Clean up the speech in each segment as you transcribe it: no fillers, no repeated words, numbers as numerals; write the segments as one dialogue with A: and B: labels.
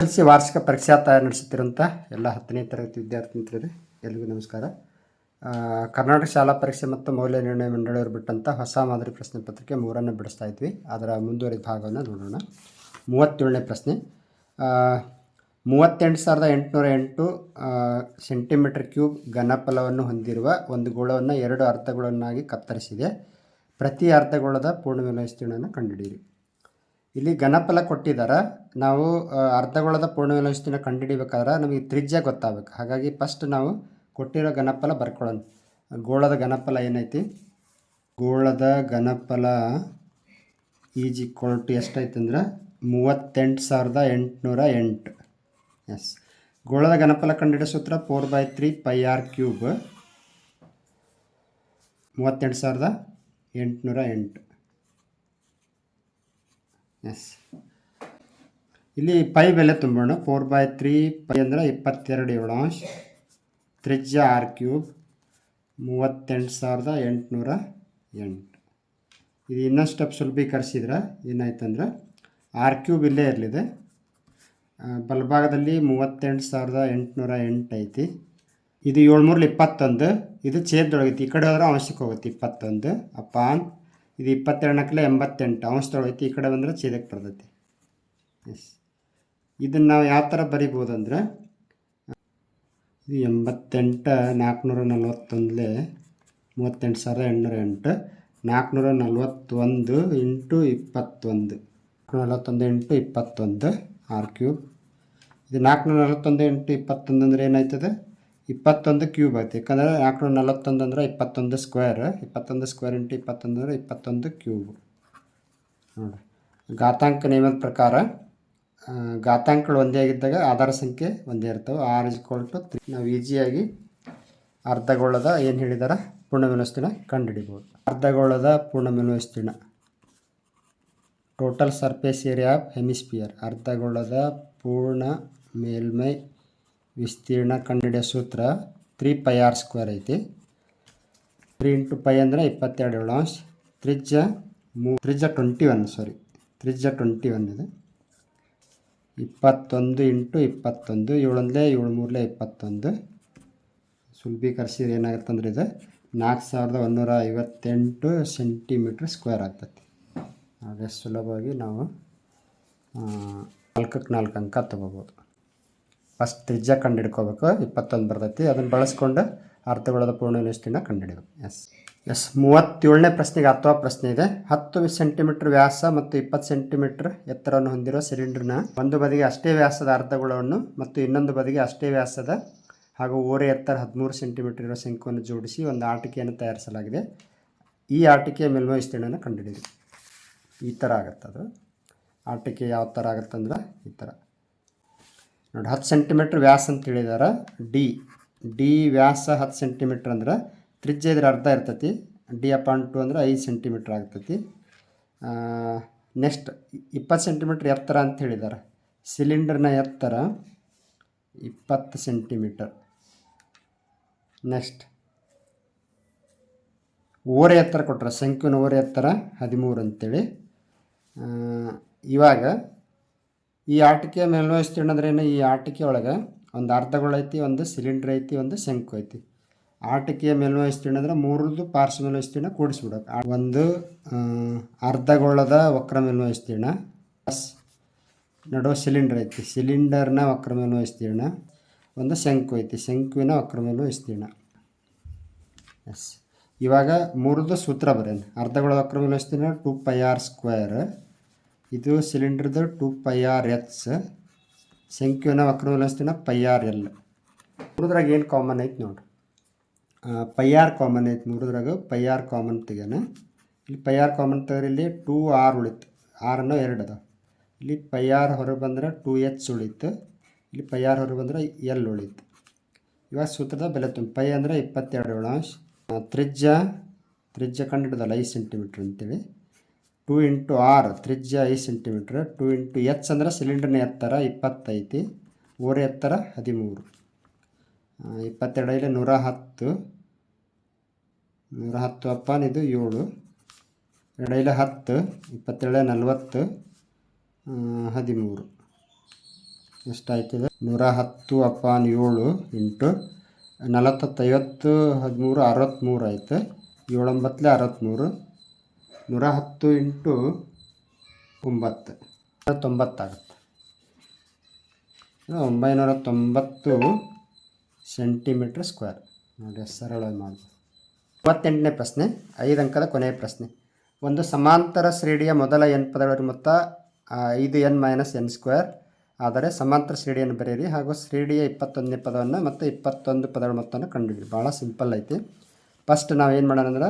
A: SSLC ವಾರ್ಷಿಕ ಪರೀಕ್ಷಾ ತಯಾರಿ ನಡೆಸುತ್ತಿರುವಂಥ ಎಲ್ಲ 10ನೇ ತರಗತಿ ವಿದ್ಯಾರ್ಥಿ ಮಿತ್ರರೇ, ಎಲ್ರಿಗೂ ನಮಸ್ಕಾರ. ಕರ್ನಾಟಕ ಶಾಲಾ ಪರೀಕ್ಷೆ ಮತ್ತು ಮೌಲ್ಯ ನಿರ್ಣಯ ಮಂಡಳಿಯವರು ಬಿಟ್ಟಂಥ ಹೊಸ ಮಾದರಿ ಪ್ರಶ್ನೆ ಪತ್ರಿಕೆ 3ನ್ನು ಬಿಡಿಸ್ತಾ ಇದ್ವಿ. ಅದರ ಮುಂದುವರಿದ ಭಾಗವನ್ನು ನೋಡೋಣ. 37ನೇ ಪ್ರಶ್ನೆ. 38,808 ಸೆಂಟಿಮೀಟರ್ ಕ್ಯೂಬ್ ಘನಫಲವನ್ನು ಹೊಂದಿರುವ ಒಂದು ಗೋಳವನ್ನು 2 ಅರ್ಧಗೋಳನ್ನಾಗಿ ಕತ್ತರಿಸಿದೆ. ಪ್ರತಿ ಅರ್ಧಗೋಳದ ಪೂರ್ಣಮೇಲ್ಮೈ ವಿಸ್ತೀರ್ಣವನ್ನು ಕಂಡುಹಿಡಿಯಿರಿ. ಇಲ್ಲಿ ಘನಫಲ ಕೊಟ್ಟಿದ್ದಾರೆ. ನಾವು ಅರ್ಧಗೋಳದ ಪೂರ್ಣಮೇಲ್ಮೈ ವಿಸ್ತೀರ್ಣ ಕಂಡುಹಿಡಿಬೇಕಾದ್ರೆ ನಮಗೆ ತ್ರಿಜ್ಯ ಗೊತ್ತಾಗಬೇಕು. ಹಾಗಾಗಿ ಫಸ್ಟ್ ನಾವು ಕೊಟ್ಟಿರೋ ಘನಫಲ ಬರ್ಕೊಳ್ಳೋಣ. ಗೋಳದ ಘನಫಲ ಏನೈತಿ? ಗೋಳದ ಘನಫಲ ಈಸ್ ಈಕ್ವಲ್ ಟು ಎಷ್ಟೈತೆ ಅಂದ್ರೆ 38,808. ಎಸ್, ಗೋಳದ ಘನಫಲ ಕಂಡುಹಿಡಿಯೋ ಸೂತ್ರ 4/3 πr ಕ್ಯೂಬ್ 38,808. ಎಸ್, ಇಲ್ಲಿ ಪೈ ಬೆಲೆ ತುಂಬೋಣ. 4/3 ಪೈ ಅಂದರೆ 22/7 ತ್ರಿಜ್ಯ r ಕ್ಯೂಬ್ 38,808. ಇದು ಇನ್ನೊಂದು ಸ್ಟೆಪ್ ಸುಲಭೀಕರಿಸಿದ್ರೆ ಏನಾಯ್ತಂದ್ರೆ r ಕ್ಯೂಬ್ ಇಲ್ಲೇ ಇರಲಿದೆ. ಬಲಭಾಗದಲ್ಲಿ 38,808 ಐತಿ. ಇದು 7×3 = 21. ಇದು ಛೇದದೊಳಗೈತಿ. ಈ ಕಡೆ ಹೋದ್ರೆ ಅಂಶಕ್ಕೆ ಹೋಗುತ್ತೆ 21 ಅಪಾನ್ ಇದು 22 88 ಅಂಶದೊಳಗೈತಿ. ಈ ಕಡೆ ಬಂದರೆ ಛೇದಕ್ಕೆ ಬರ್ತೈತಿ. ಎಸ್, ಇದನ್ನು ನಾವು ಯಾವ ಥರ ಬರಿಬೋದು ಇದು 88 441 38,808 441 × 21 441 × 21 r ಕ್ಯೂಬ್. ಇದು 441 × 21 ಅಂದರೆ ಏನಾಯ್ತದೆ? 21 ಕ್ಯೂಬ್ ಆಯ್ತು. ಯಾಕಂದರೆ 441 ಅಂದರೆ 21 ಸ್ಕ್ವೇರ್. 21 ಸ್ಕ್ವೇರ್ × 21 ಅಂದರೆ 21 ಕ್ಯೂಬ್. ನೋಡಿ, ಘಾತಾಂಕ ನಿಯಮದ ಪ್ರಕಾರ ಘಾತಾಂಕಗಳು ಒಂದೇ ಆಗಿದ್ದಾಗ ಆಧಾರ ಸಂಖ್ಯೆ ಒಂದೇ ಇರ್ತವೆ. r = 3. ನಾವು ಈಸಿಯಾಗಿ ಅರ್ಧಗೋಳದ ಏನು ಹೇಳಿದಾರ ಪೂರ್ಣಮೇಲ್ಮೈ ವಿಸ್ತೀರ್ಣ ಕಂಡುಹಿಡಿಬೋದು. ಅರ್ಧಗೋಳದ ಪೂರ್ಣಮೇಲ್ಮೈ ವಿಸ್ತೀರ್ಣ total surface area of hemisphere. ಅರ್ಧಗೋಳದ ಪೂರ್ಣ ಮೇಲ್ಮೈ ವಿಸ್ತೀರ್ಣ ಕಂಡುಹಿಡಿಯೋ ಸೂತ್ರ 3πr² ಐತಿ. 3 × π ಅಂದರೆ 22/7. ತ್ರಿಜ್ಯ 21 ಸಾರಿ ತ್ರಿಜ್ಯ 21 ಇದೆ. 21 × 21 7 21 ಸುಲಭೀಕರಿಸಿದ್ರೆ ಏನಾಗುತ್ತೆ ಅಂದರೆ ಇದು 4,158 ಸೆಂಟಿಮೀಟರ್ ಸ್ಕ್ವೇರ್ ಆಗ್ತೈತಿ. ಹಾಗೆ ಸುಲಭವಾಗಿ ನಾವು 4 ಅಂಕ ತೊಗೋಬೋದು. ಫಸ್ಟ್ ತ್ರಿಜ್ಯ ಕಂಡು ಹಿಡ್ಕೋಬೇಕು. 21 ಬರ್ತೈತಿ. ಅದನ್ನು ಬಳಸ್ಕೊಂಡು ಅರ್ಧಗೋಳದ ಪೂರ್ಣಮೇಲ್ಮೈ ವಿಸ್ತೀರ್ಣ ಕಂಡುಹಿಡಬೇಕು. ಎಸ್ 37ನೇ ಪ್ರಶ್ನೆಗೆ ಅಥವಾ ಪ್ರಶ್ನೆ ಇದೆ. 10 ಸೆಂಟಿಮೀಟರ್ ವ್ಯಾಸ ಮತ್ತು 20 ಸೆಂಟಿಮೀಟರ್ ಎತ್ತರವನ್ನು ಹೊಂದಿರುವ ಸಿಲಿಂಡರ್ನ ಒಂದು ಬದಿಗೆ ಅಷ್ಟೇ ವ್ಯಾಸದ ಅರ್ಧಗೋಳವನ್ನು ಮತ್ತು ಇನ್ನೊಂದು ಬದಿಗೆ ಅಷ್ಟೇ ವ್ಯಾಸದ ಹಾಗೂ ಓರೆ ಎತ್ತರ 13 ಸೆಂಟಿಮೀಟರ್ ಇರುವ ಶಂಕುವನ್ನು ಜೋಡಿಸಿ ಒಂದು ಆಟಿಕೆಯನ್ನು ತಯಾರಿಸಲಾಗಿದೆ. ಈ ಆಟಿಕೆಯ ಮೇಲ್ಮೈ ವಿಸ್ತೀರ್ಣವನ್ನು ಕಂಡುಹಿಡಿಯಿರಿ. ಈ ಥರ ಆಗುತ್ತೆ. ಅದು ಆಟಿಕೆ ಯಾವ ಥರ ಆಗುತ್ತಂದ್ರೆ ಈ ಥರ ನೋಡಿ. 10 ಸೆಂಟಿಮೀಟ್ರ್ ವ್ಯಾಸ ಅಂತ ಹೇಳಿದಾರೆ. ಡಿ ವ್ಯಾಸ 10 ಸೆಂಟಿಮೀಟ್ರ್ ಅಂದ್ರೆ ತ್ರಿಜ್ಯ ಇದ್ರೆ ಅರ್ಧ ಇರ್ತೈತಿ. d/2 ಅಂದರೆ 5 ಸೆಂಟಿಮೀಟ್ರ್ ಆಗ್ತೈತಿ. ನೆಕ್ಸ್ಟ್ 20 ಸೆಂಟಿಮೀಟ್ರ್ ಎತ್ತರ ಅಂತ ಹೇಳಿದ್ದಾರೆ. ಸಿಲಿಂಡರ್ನ ಎತ್ತರ 20 ಸೆಂಟಿಮೀಟರ್. ನೆಕ್ಸ್ಟ್ ಓರೆ ಎತ್ತರ ಕೊಟ್ಟರೆ ಶಂಕುವಿನ ಓರೆ ಎತ್ತರ 13 ಅಂತೇಳಿ. ಇವಾಗ ಈ ಆಟಿಕೆಯ ಮೇಲ್ಮೈ ವಿಸ್ತೀರ್ಣ ಅಂದ್ರೆ ಏನು? ಈ ಆಟಿಕೆ ಒಳಗೆ ಒಂದು ಅರ್ಧಗೋಳ ಐತಿ, ಒಂದು ಸಿಲಿಂಡ್ರ್ ಐತಿ, ಒಂದು ಶಂಕು ಐತಿ. ಆಟಿಕೆಯ ಮೇಲ್ಮೈ ವಿಸ್ತೀರ್ಣ ಅಂದರೆ 3 ಪಾರ್ಶ್ವ ಮೇಲ್ಮೈ ವಿಸ್ತೀರ್ಣ ಕೂಡಿಸ್ಬಿಡೋದು. ಒಂದು ಅರ್ಧಗೋಳದ ವಕ್ರ ಮೇಲ್ಮೈ ವಿಸ್ತೀರ್ಣ ಪ್ಲಸ್ ನಡುವೆ ಸಿಲಿಂಡರ್ ಐತಿ, ಸಿಲಿಂಡರ್ನ ವಕ್ರ ಮೇಲ್ಮೈ ವಿಸ್ತೀರ್ಣ, ಒಂದು ಶಂಕು ಐತಿ, ಶಂಕುವಿನ ವಕ್ರ ಮೇಲ್ಮೈ ವಿಸ್ತೀರ್ಣ. ಎಸ್, ಇವಾಗ 3 ಸೂತ್ರ ಬರೇನು? ಅರ್ಧಗೋಳದ ವಕ್ರ ಮೇಲ್ಮೈ ವಿಸ್ತೀರ್ಣ 2πr². ಇದು ಸಿಲಿಂಡ್ರದ್ದು 2πrh. ಶಂಕುವಿನ ವಕ್ರ ಮೇಲ್ಮೈ ವಿಸ್ತೀರ್ಣ πrl. 3ದ್ರಾಗ ಏನು ಕಾಮನ್ ಐತಿ ನೋಡ್ರಿ? πr ಕಾಮನ್ ಐತಿ. 3ದ್ರಾಗ πr ಕಾಮನ್ ತೆಗೆನ. ಇಲ್ಲಿ πr ಕಾಮನ್ ತೆಗೆದ್ರೆ ಇಲ್ಲಿ 2r ಉಳಿತು. r ಅನ್ನೋ 2 ಅದ. ಇಲ್ಲಿ πr ಹೊರಗೆ ಬಂದರೆ 2h ಉಳಿತು. ಇಲ್ಲಿ πr ಹೊರಗೆ ಬಂದರೆ l ಉಳಿತು. ಇವಾಗ ಸೂತ್ರದ ಬೆಲೆ ತುಂಬ. π ಅಂದರೆ 22/7. ತ್ರಿಜ್ಯ ಕಂಡುಹಿಡಿದಲ್ಲ 5 ಸೆಂಟಿಮೀಟ್ರ್ ಅಂತೇಳಿ. 2 × r ತ್ರಿಜ್ಯ 5 ಸೆಂಟಿಮೀಟ್ರ್. 2 × h ಅಂದರೆ ಸಿಲಿಂಡರ್ನ ಎತ್ತರ 20 ಐತಿ, ಓರೆ ಎತ್ತರ 13. 22 110 ಅಪ್ಪಾನ್ ಇದು 7 2 10 27 40 13. ಎಷ್ಟಾಯ್ತದೆ 110/7 ಇಂಟು 40 50 13 63 ಆಯ್ತು. 7 9 63. 110 ಇಂಟು 9 90 ಆಗುತ್ತೆ. 990 ಸೆಂಟಿಮೀಟ್ರ್ ಸ್ಕ್ವೇರ್. ನೋಡಿ ಸರಳವಾಗಿ ಮಾಡಿ. 38ನೇ ಪ್ರಶ್ನೆ, 5 ಅಂಕದ ಕೊನೆಯ ಪ್ರಶ್ನೆ. ಒಂದು ಸಮಾಂತರ ಶ್ರೇಣಿಯ ಮೊದಲ n ಪದಗಳ ಮೊತ್ತ 5n - n² ಆದರೆ ಸಮಾಂತರ ಶ್ರೇಣಿಯನ್ನು ಬರೆಯಿರಿ ಹಾಗೂ ಶ್ರೇಣಿಯ 21ನೇ ಪದವನ್ನು ಮತ್ತು 21 ಪದಗಳ ಮೊತ್ತವನ್ನು ಕಂಡುಹಿಡಿಯಿರಿ. ಭಾಳ ಸಿಂಪಲ್ ಐತಿ. ಫಸ್ಟ್ ನಾವೇನು ಮಾಡೋಣ ಅಂದ್ರೆ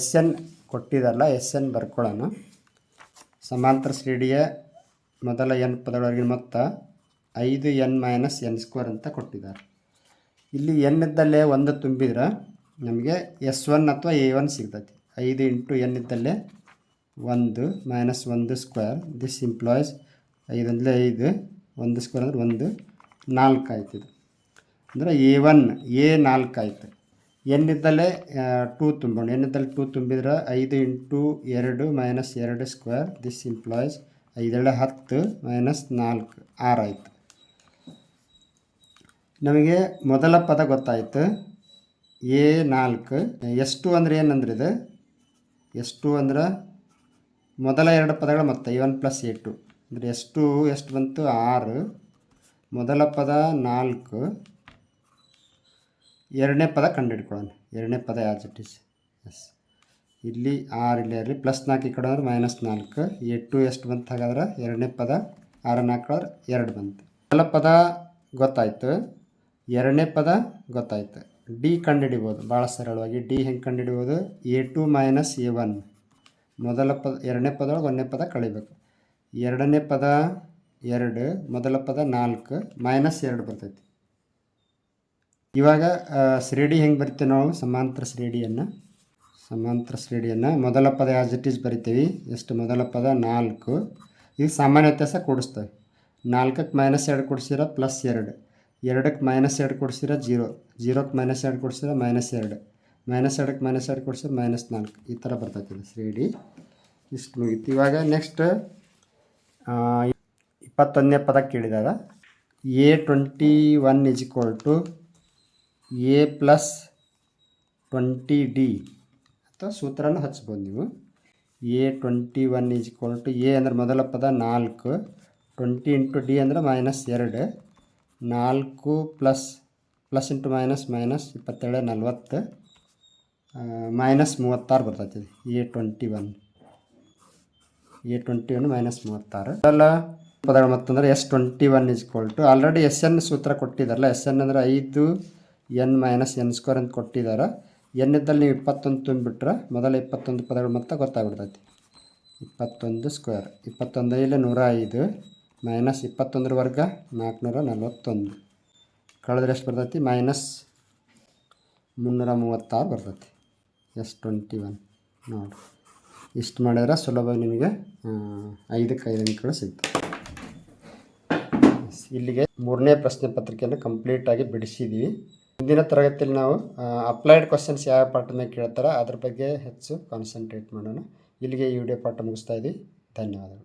A: SN ಕೊಟ್ಟಿದ್ದಾರಲ್ಲ, SN ಬರ್ಕೊಳ್ಳೋಣ. ಸಮಾಂತರ ಶ್ರೇಣಿಯ ಮೊದಲ n ಪದಗಳವರೆಗಿನ ಮೊತ್ತ 5n - n² ಅಂತ ಕೊಟ್ಟಿದ್ದಾರೆ. ಇಲ್ಲಿ n ಇದ್ದಲ್ಲೇ 1 ತುಂಬಿದ್ರೆ ನಮಗೆ S1 ಅಥವಾ A1 ಸಿಗ್ತೈತಿ. 5 ಇಂಟು n ಇದ್ದಲ್ಲೇ 1 - 1². ದಿಸ್ ಇಂಪ್ಲಾಯ್ಸ್ 5 ಅಂದರೆ 5, 1² ಅಂದರೆ 1, 4 ಆಯ್ತಿದೆ. ಅಂದರೆ A1 A4 ಆಯಿತು. n ಇದ್ದಲ್ಲೇ 2 ತುಂಬೋಣ. n ಇದ್ದಲ್ಲಿ 2 ತುಂಬಿದ್ರೆ 5 ಇಂಟು 2 - 2². ದಿಸ್ ಇಂಪ್ಲಾಯ್ಸ್ 5 10 - 4 6 ಆಯಿತು. ನಮಗೆ ಮೊದಲ ಪದ ಗೊತ್ತಾಯಿತು A4. ಎಷ್ಟು ಅಂದರೆ ಏನಂದ್ರೆ ಇದು ಎಷ್ಟು ಅಂದ್ರೆ ಮೊದಲ 2 ಪದಗಳ ಮೊತ್ತ A1 + A2 ಅಂದರೆ ಎಷ್ಟು ಬಂತು 6. ಮೊದಲ ಪದ 4. ಎರಡನೇ ಪದ ಕಂಡುಹಿಡ್ಕೊಳ್ಳೋಣ. ಎರಡನೇ ಪದ ಆ್ಯಸ್ ಇಟ್ ಈಸ್. ಎಸ್, ಇಲ್ಲಿ 6 ಇಲ್ಲೇ ಇರಲಿ. +4 ಈ ಕಡೆ ಅಂದ್ರೆ -4. A2 ಎಷ್ಟು ಬಂತು ಹಾಗಾದ್ರೆ ಎರಡನೇ ಪದ 6 4 2 ಬಂತು. ಮೊದಲ ಪದ ಗೊತ್ತಾಯಿತು, ಎರಡನೇ ಪದ ಗೊತ್ತಾಯ್ತು. ಡಿ ಕಂಡುಹಿಡಿಬೋದು ಭಾಳ ಸರಳವಾಗಿ. ಡಿ ಹೆಂಗೆ ಕಂಡುಹಿಡಿಬೋದು? A2 - A1 ಮೊದಲ ಪದ ಎರಡನೇ ಪದೊಳಗೆ ಒಂದನೇ ಪದ ಕಳಿಬೇಕು. ಎರಡನೇ ಪದ 2, ಮೊದಲ ಪದ 4 -2 ಬರ್ತೈತಿ. ಇವಾಗ ಶ್ರೇಣಿ ಹೆಂಗೆ ಬರಿತೀವಿ ನಾವು? ಸಮಾಂತರ ಶ್ರೇಣಿಯನ್ನು ಮೊದಲ ಪದ ಆ್ಯಸ್ ಇಟ್ ಈಸ್ ಬರಿತೀವಿ. ಎಷ್ಟು? ಮೊದಲ ಪದ 4. ಈಗ ಸಾಮಾನ್ಯ ವ್ಯತ್ಯಾಸ ಕೂಡಿಸ್ತೇವೆ. 4ಕ್ಕೆ -2 ಕೊಡಿಸಿದ್ರೆ +2, 2ಕ್ಕೆ -2 ಕೊಡಿಸಿದ್ರೆ 0, 0ಕ್ಕೆ -2 ಕೊಡಿಸಿದ್ರೆ -2, -2ಕ್ಕೆ -2 ಕೊಡಿಸಿದ್ರೆ -4. ಈ ಥರ ಬರ್ತೈತಿ ಶ್ರೇಣಿ. ಇಷ್ಟು ಮುಗೀತು. ಇವಾಗ ನೆಕ್ಸ್ಟ್ 21ನೇ ಪದ ಕೇಳಿದಾಗ A21 = A + 20D ಅಥವಾ ಸೂತ್ರನ ಹಚ್ಬೋದು ನೀವು. A21 = A ಅಂದರೆ ಮೊದಲ ಪದ 4, 20 ಇಂಟು D ಅಂದರೆ -2, 4 ಪ್ಲಸ್ ಇಂಟು ಮೈನಸ್ 27 40 -36 ಬರ್ತೈತಿ. A21 -36. ಅದಲ್ಲ ಪದಗಳು ಮತ್ತಂದ್ರೆ S21 = ಆಲ್ರೆಡಿ SN ಸೂತ್ರ ಕೊಟ್ಟಿದ್ದಾರಲ್ಲ. SN ಅಂದರೆ 5n - n² ಅಂತ ಕೊಟ್ಟಿದ್ದಾರೆ. n ಇದ್ದಲ್ಲಿ ನೀವು 21 ತುಂಬಿಬಿಟ್ರೆ ಮೊದಲ 21 ಪದಗಳು ಮೊತ್ತ ಗೊತ್ತಾಗ್ಬಿಡ್ತೈತಿ. 21². 21 ಇಲ್ಲಿ 105 -21 ವರ್ಗ 441 ಕಳೆದ್ರೆ ಎಷ್ಟು ಬರ್ತೈತಿ? -336 ಬರ್ತೈತಿ. S21 ನೋಡಿ. ಇಷ್ಟು ಮಾಡಿದ್ರೆ ಸುಲಭವಾಗಿ ನಿಮಗೆ 5ಕ್ಕೆ 5 ಅಂಕಗಳು ಸಿಗ್ತವೆ. ಇಲ್ಲಿಗೆ 3ನೇ ಪ್ರಶ್ನೆ ಪತ್ರಿಕೆಯನ್ನು ಕಂಪ್ಲೀಟಾಗಿ ಬಿಡಿಸಿದ್ದೀವಿ. ಮುಂದಿನ ತರಗತಿಯಲ್ಲಿ ನಾವು ಅಪ್ಲೈಡ್ ಕ್ವಶನ್ಸ್ ಯಾವ ಪಾಠದ ಮೇಲೆ ಕೇಳ್ತಾರೆ ಅದ್ರ ಬಗ್ಗೆ ಹೆಚ್ಚು ಕಾನ್ಸಂಟ್ರೇಟ್ ಮಾಡೋಣ. ಇಲ್ಲಿಗೆ ಈ ವಿಡಿಯೋ ಪಾಠ ಮುಗಿಸ್ತಾ ಇದ್ದೀವಿ. ಧನ್ಯವಾದಗಳು.